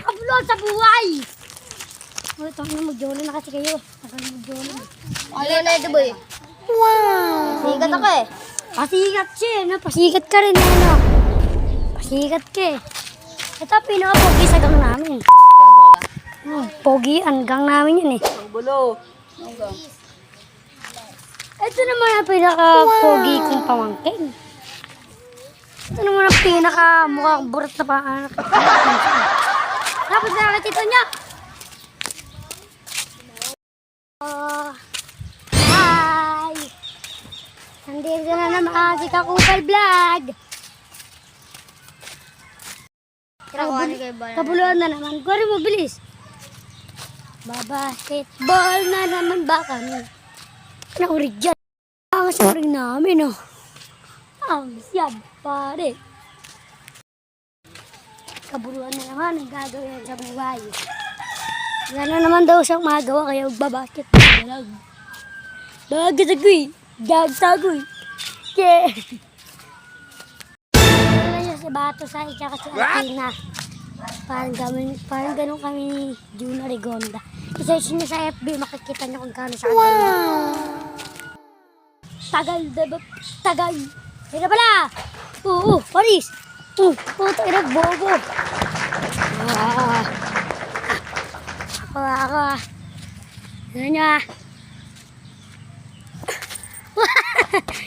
pinakabulon sa buhay. Oh, ito na mag-jolo na kasi kayo. Mag-jolo. Ano na ito, boy? Wow! Sikat ako eh. Pasikat siya, no? Pasikat ka rin, ano? Pasikat ka eh. Ito, pinaka-pogi sa gang namin. Pogi, ang gang namin yun eh. Ang bulo. Ito naman ang pinaka-pogi kong pamangkin. Ito naman ang pinaka-mukhang burat na paanak. Tapos na nakatito niya. Hi! Nandito na naman si Kakupal Vlog. Kabuluhan na naman. Kuwari mo, bilis. Babasketball na naman ba kami? Naurig dyan. Ang saring namin, oh. Ang siyab, pare. Kabuluhan na naman ang gagawin sa buhay. Wala naman daw siyang magawa kaya magbabasketball lang. Bagatagoy, gagtagoy. Yeah. Wala niya si Bato sa isa kasi Athena. Parang ganun kami ni Juna Rigonda. Isa-isa niyo sa FB, makikita niyo kung kano siya. Wow! Tagal, diba? Tagal. Tira pala! Oo, Paris! Puta, ina, bobo! Ako. Ano niya?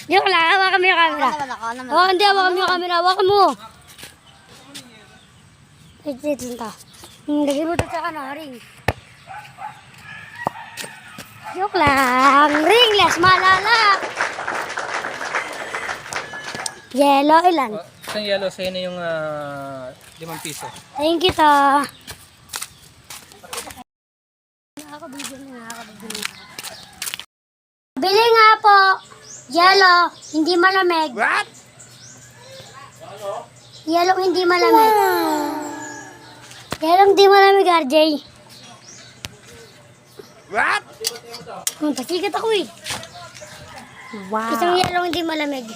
Joke lang, hawakan mo yung camera. Hindi, hawakan mo yung camera. Hawakan mo. Ito lang. Lagyan mo ito sa ring. Joke lang. Ringless, malala. Yellow, ilan? Isang yellow, sa'yo na yung 5 piso. Thank you, ta. Nakakabigyan. Bili nga po. Yellow, hindi malamig. What? Yellow, hindi malamig. Yellow, hindi malamig, RJ. What? Pasikat ako eh. Wow. Isang yellow, hindi malamig.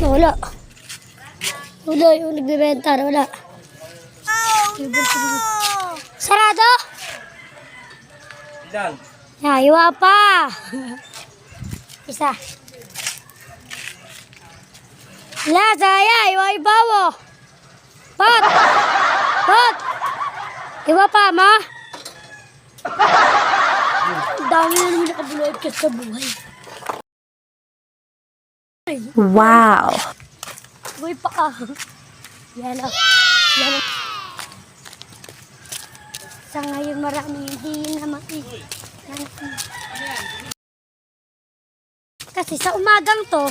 Wala. Wala yung nagbibenta. Wala. Oh, no! Sarado? Ilan? Iwa pa. Isa. La, saya. Iwa ibawo. Pat. Iwa pa, ma. Ang dami na naman nakabuloy ka sa buhay. Wow. Uy pa ka. Yellow. Sa ngayon maraming hindi na kasi sa umagang to,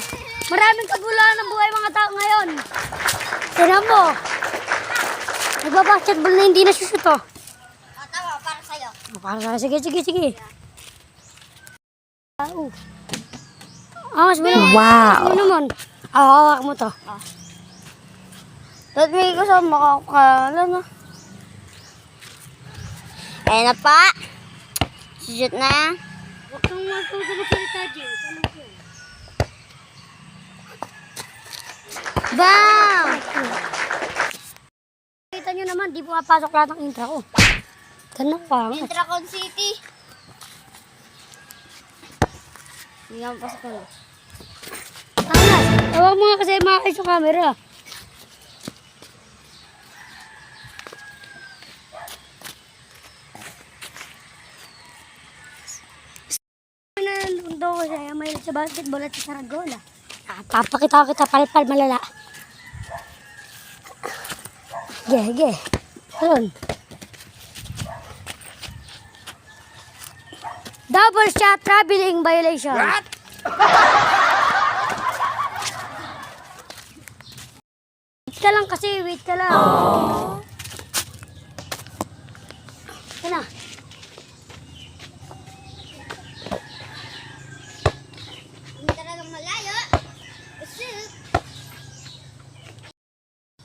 maraming kabuluhan ng buhay mga tao ngayon. Tignan mo. Nagbabasketball na hindi nasushoot to. Tama, para sa'yo. Para sige. Mas bilang. Wow. Ano naman? Hawak mo to. Ba't may ko sa makakala na? Ayan na pa. Shoot na. Huwag kang magsalita, James. Ano po? Bam! Kita nyo naman, di pumapasok lahat ng intra ko. Ganun pa. Intracon City. Hindi nga mapasok ko na. Angas, tawag mo nga kasi makakais yung camera. Daw ko siya, may sa basketball at sa Saragola. Papakita kita palpal malala. Ge. Ayun. Double shot traveling violation. What? Wait ka lang kasi, wait ka lang. Kana.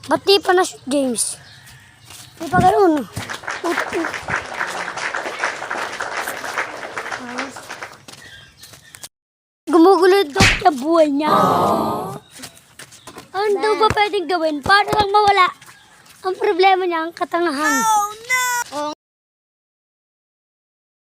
Ba't di pa na-shoot, James? Di pa ganoon. Gumugulo daw sa buhay niya. Ano daw ba pwedeng gawin? Paano lang mawala Ang problema niya, ang katangahan.